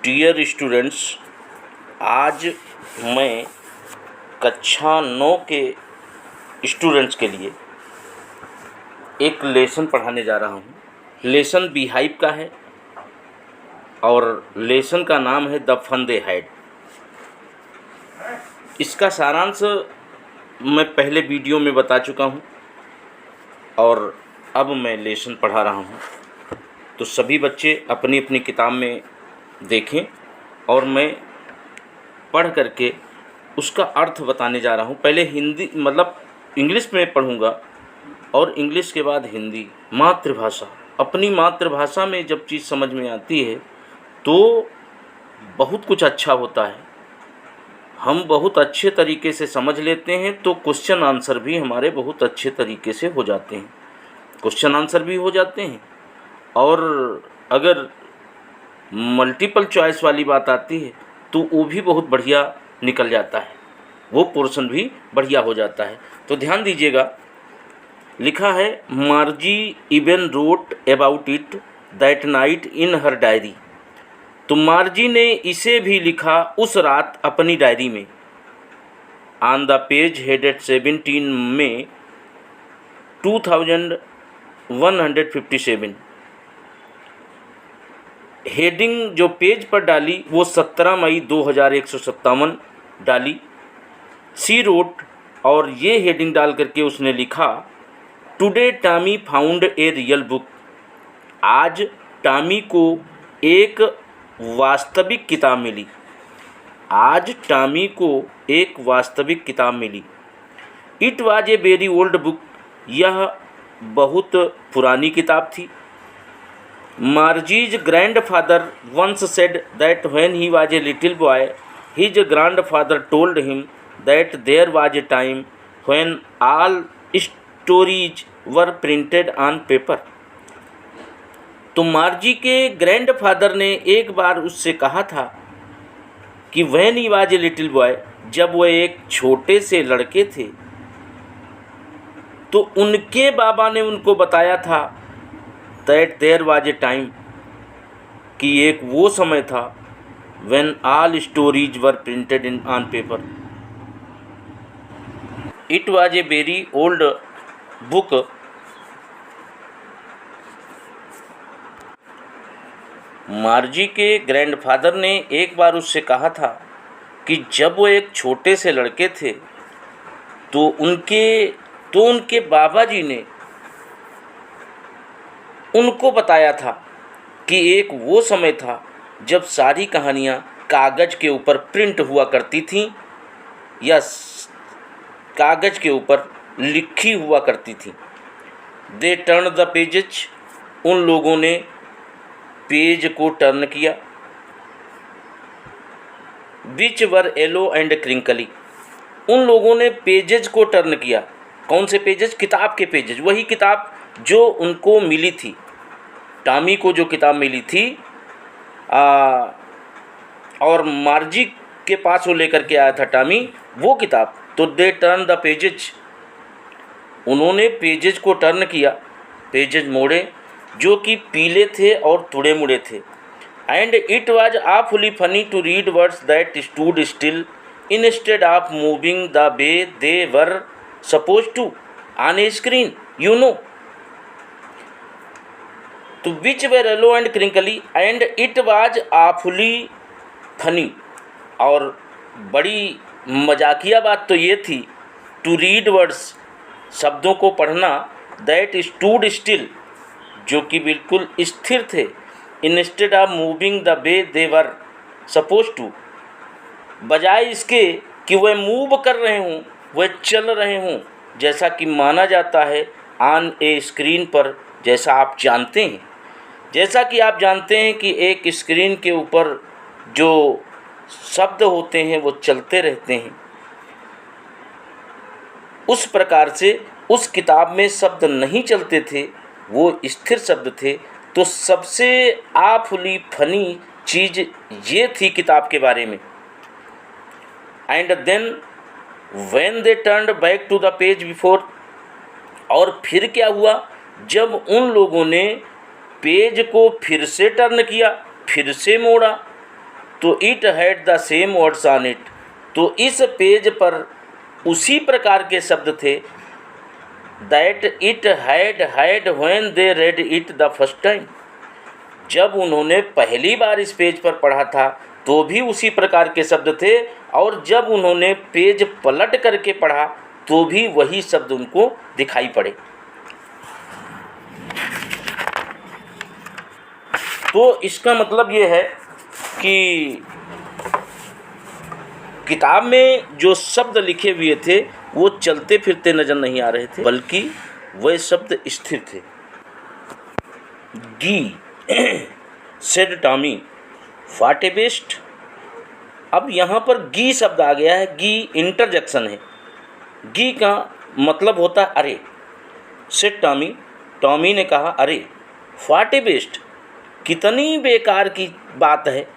Dear students, आज मैं कक्षा 9 के स्टूडेंट्स के लिए एक लेसन पढ़ाने जा रहा हूँ। लेसन बीहाइव का है और लेसन का नाम है द फन दे हैड। इसका सारांश मैं पहले वीडियो में बता चुका हूँ और अब मैं लेसन पढ़ा रहा हूँ, तो सभी बच्चे अपनी अपनी किताब में देखें और मैं पढ़ करके उसका अर्थ बताने जा रहा हूँ। पहले हिंदी मतलब इंग्लिश में पढ़ूँगा और इंग्लिश के बाद हिंदी। मातृभाषा, अपनी मातृभाषा में जब चीज़ समझ में आती है तो बहुत कुछ अच्छा होता है। हम बहुत अच्छे तरीके से समझ लेते हैं तो क्वेश्चन आंसर भी हमारे बहुत अच्छे तरीके से हो जाते हैं। क्वेश्चन आंसर भी हो जाते हैं और अगर मल्टीपल चॉइस वाली बात आती है तो वो भी बहुत बढ़िया निकल जाता है, वो पोर्शन भी बढ़िया हो जाता है। तो ध्यान दीजिएगा, लिखा है मार्जी even wrote about it that night in her diary. तो मार्जी ने इसे भी लिखा उस रात अपनी डायरी में। ऑन द पेज हेडेड 17 में 2157। हेडिंग जो पेज पर डाली वो 17 मई 2157 डाली। सी रोट, और ये हेडिंग डाल करके उसने लिखा today Tommy found a real book. आज टॉमी को एक वास्तविक किताब मिली। आज टॉमी को एक वास्तविक किताब मिली। It was a very old book. यह बहुत पुरानी किताब थी। Margie's grandfather once said that when he was a little boy his grandfather told him that there was a time when all stories were printed on paper. तो Margie के grandfather ने एक बार उससे कहा था कि when he was a little boy, जब वह एक छोटे से लड़के थे तो उनके बाबा ने उनको बताया था that there was a time, कि एक वो समय था when all stories were printed in on paper. It was a very old book. Margie के ग्रैंडफादर ने एक बार उससे कहा था कि जब वो एक छोटे से लड़के थे तो उनके बाबा जी ने उनको बताया था कि एक वो समय था जब सारी कहानियाँ कागज़ के ऊपर प्रिंट हुआ करती थीं या कागज़ के ऊपर लिखी हुआ करती थीं। दे टर्न द पेजेज, उन लोगों ने पेज को टर्न किया। विच वर येलो एंड क्रिंकली, उन लोगों ने पेजेज को टर्न किया। कौन से पेजेज? किताब के पेजेज, वही किताब जो उनको मिली थी। टॉमी को जो किताब मिली थी और मार्जी के पास वो लेकर के आया था टॉमी वो किताब। तो दे टर्न द पेजेज, उन्होंने पेजेज को टर्न किया, पेजेज मोड़े जो कि पीले थे और तुड़े मुड़े थे। And it was awfully funny to read words that stood still instead of moving the way they were supposed to on a screen, you know. तो which were yellow and crinkly and it was awfully funny, और बड़ी मजाकिया बात तो ये थी to read words, शब्दों को पढ़ना, दैट stood still, जो कि बिल्कुल स्थिर थे, instead of moving the way they were suppose to, बजाय इसके कि वह मूव कर रहे हों, वह चल रहे हों, जैसा कि माना जाता है ऑन ए स्क्रीन पर। जैसा आप जानते हैं, जैसा कि आप जानते हैं कि एक स्क्रीन के ऊपर जो शब्द होते हैं वो चलते रहते हैं, उस प्रकार से उस किताब में शब्द नहीं चलते थे, वो स्थिर शब्द थे। तो सबसे awfully फनी चीज़ ये थी किताब के बारे में। And then when they turned back to the page before, और फिर क्या हुआ जब उन लोगों ने पेज को फिर से टर्न किया, फिर से मोड़ा, तो it had the same words on it, तो इस पेज पर उसी प्रकार के शब्द थे that it had when they read it the first time, जब उन्होंने पहली बार इस पेज पर पढ़ा था तो भी उसी प्रकार के शब्द थे, और जब उन्होंने पेज पलट करके पढ़ा तो भी वही शब्द उनको दिखाई पड़े। तो इसका मतलब ये है कि किताब में जो शब्द लिखे हुए थे वो चलते फिरते नज़र नहीं आ रहे थे, बल्कि वह शब्द स्थिर थे। गी said Tommy what A best. अब यहाँ पर गी शब्द आ गया है, गी इंटरजेक्शन है। गी का मतलब होता है अरे। सेड टॉमी, टॉमी ने कहा अरे। व्हाट ए बेस्ट, कितनी बेकार की बात है।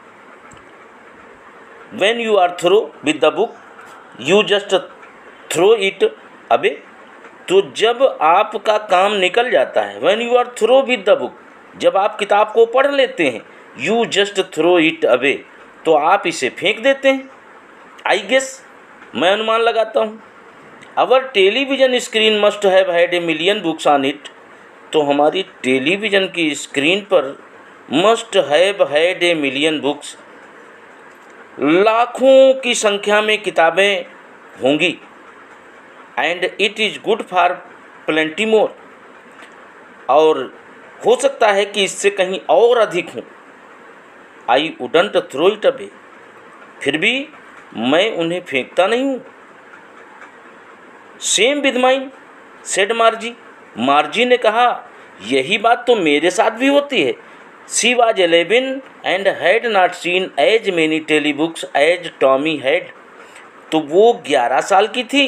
When you are through with the book, you just throw it away, तो जब आपका काम निकल जाता है, when you are through with the book, जब आप किताब को पढ़ लेते हैं, you just throw it away, तो आप इसे फेंक देते हैं। I guess, मैं अनुमान लगाता हूँ। Our television screen must have had a million books on it, तो हमारी टेलीविज़न की स्क्रीन पर must have had a million books, लाखों की संख्या में किताबें होंगी। And it is good for plenty more, और हो सकता है कि इससे कहीं और अधिक हों। I wouldn't throw it away, फिर भी मैं उन्हें फेंकता नहीं हूँ। Same with mine said Margie, Margie ने कहा यही बात तो मेरे साथ भी होती है। She was 11 and had not seen as many telebooks as Tommy had, तो वो 11 साल की थी।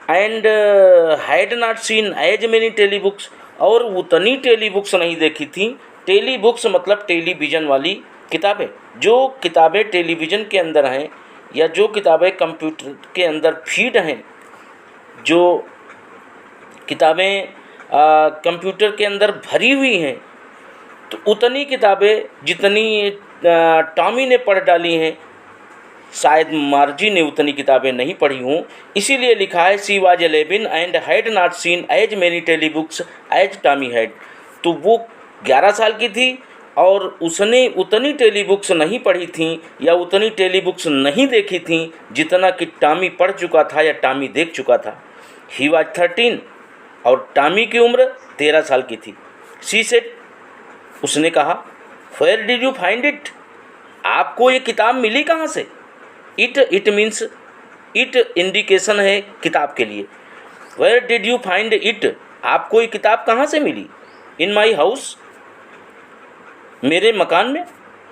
and had not seen as many telebooks, और उतनी टेलीबुक्स नहीं देखी थी। टेलीबुक्स मतलब टेलीविज़न वाली किताबें, जो किताबें टेलीविज़न के अंदर हैं या जो किताबें कंप्यूटर के अंदर फीड हैं, जो किताबें कंप्यूटर के अंदर भरी हुई हैं, तो उतनी किताबें जितनी टॉमी ने पढ़ डाली हैं, शायद मार्जी ने उतनी किताबें नहीं पढ़ी हों। इसीलिए लिखा है she was 11 and had not seen as many telebooks as Tommy had, तो वो 11 साल की थी और उसने उतनी टेलीबुक्स नहीं पढ़ी थी या उतनी टेलीबुक्स नहीं देखी थी जितना कि टॉमी पढ़ चुका था या टॉमी देख चुका था। ही वाज 13 और टॉमी की उम्र 13 साल की थी। शी सेड, उसने कहा where did you find it, आपको ये किताब मिली कहाँ से। इट मीन्स इट इंडिकेशन है किताब के लिए। Where did you find it, आपको ये किताब कहाँ से मिली। इन माई हाउस, मेरे मकान में,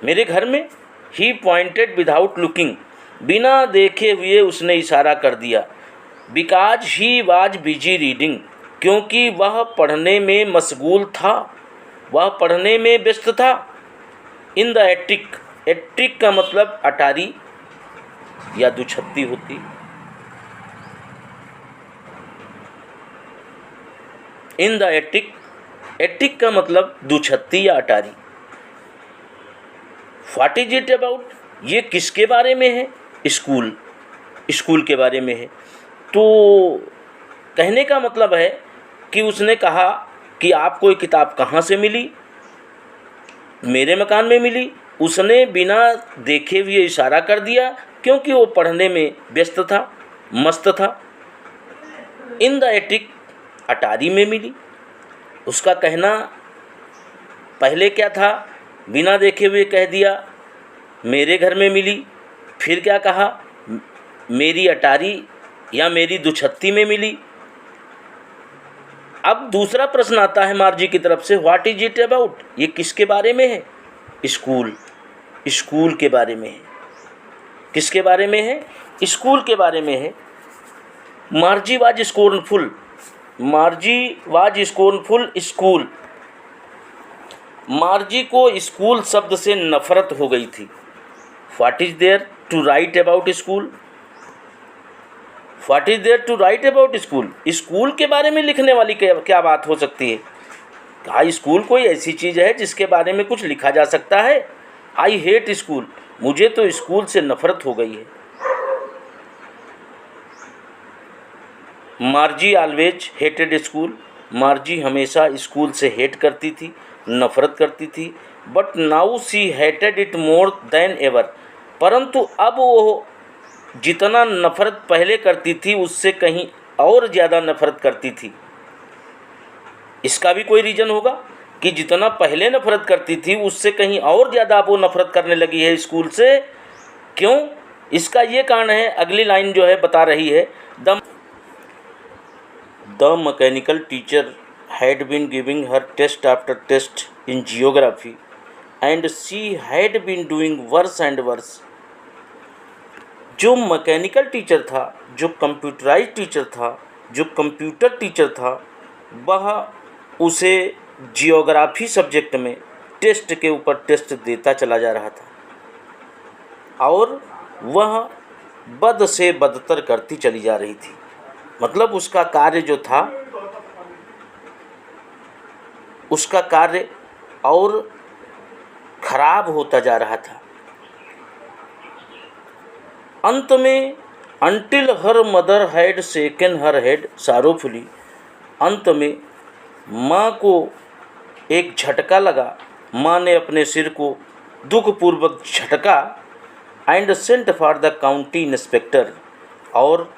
मेरे घर में। ही पॉइंटेड विदाउट लुकिंग, बिना देखे हुए उसने इशारा कर दिया। Because he was busy reading, क्योंकि वह पढ़ने में मशगूल था, वह पढ़ने में व्यस्त था। इन द एट्रिक, एट्रिक का मतलब अटारी या दुछत्ती होती। इन द एट्रिक, एट्रिक का मतलब दुछत्ती या अटारी। व्हाट इज इट अबाउट, ये किसके बारे में है। स्कूल, स्कूल के बारे में है। तो कहने का मतलब है कि उसने कहा कि आपको ये किताब कहाँ से मिली। मेरे मकान में मिली। उसने बिना देखे हुए इशारा कर दिया क्योंकि वो पढ़ने में व्यस्त था, मस्त था। इन द एटिक, अटारी में मिली। उसका कहना पहले क्या था, बिना देखे हुए कह दिया मेरे घर में मिली। फिर क्या कहा, मेरी अटारी या मेरी दुछत्ती में मिली। अब दूसरा प्रश्न आता है मार्जी की तरफ से, व्हाट इज इट अबाउट, ये किसके बारे में है। स्कूल, स्कूल के बारे में है। किसके बारे में है, स्कूल के बारे में है। Margie was scornful, Margie was scornful school, Margie को स्कूल शब्द से नफरत हो गई थी। What is there to write about school, what is there to write about school, school के बारे में लिखने वाली क्या बात हो सकती है। कहा स्कूल कोई ऐसी चीज़ है जिसके बारे में कुछ लिखा जा सकता है। आई हेट स्कूल, मुझे तो स्कूल से नफ़रत हो गई है। मार्जी ऑलवेज हेटेड स्कूल। मार्जी हमेशा स्कूल से हेट करती थी, नफ़रत करती थी। But now she hated it more than ever. परंतु अब वो जितना नफ़रत पहले करती थी उससे कहीं और ज़्यादा नफ़रत करती थी। इसका भी कोई रीज़न होगा कि जितना पहले नफ़रत करती थी उससे कहीं और ज़्यादा अब वो नफ़रत करने लगी है स्कूल से। क्यों? इसका ये कारण है, अगली लाइन जो है बता रही है, the mechanical teacher had been giving her test after test in geography and she had been doing worse and worse। जो मैकेनिकल टीचर था, जो कंप्यूटराइज टीचर था, जो कंप्यूटर टीचर था, वह उसे जियोग्राफी सब्जेक्ट में टेस्ट के ऊपर टेस्ट देता चला जा रहा था और वह बद से बदतर करती चली जा रही थी। मतलब उसका कार्य जो था, उसका कार्य और खराब होता जा रहा था। अंत में until her mother had shaken her head sorrowfully, अंत में माँ को एक झटका लगा। माँ ने अपने सिर को दुखपूर्वक झटका and sent for the county inspector. और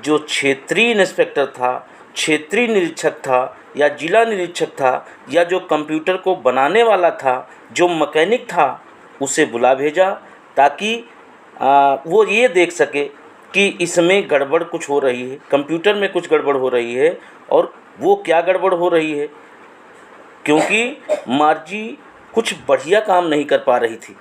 जो क्षेत्रीय इंस्पेक्टर था, क्षेत्रीय निरीक्षक था या जिला निरीक्षक था या जो कंप्यूटर को बनाने वाला था, जो मैकेनिक था, उसे बुला भेजा ताकि वो ये देख सके कि इसमें गड़बड़ कुछ हो रही है, कंप्यूटर में कुछ गड़बड़ हो रही है। और वो क्या गड़बड़ हो रही है? क्योंकि मार्जी कुछ बढ़िया काम नहीं कर पा रही थी।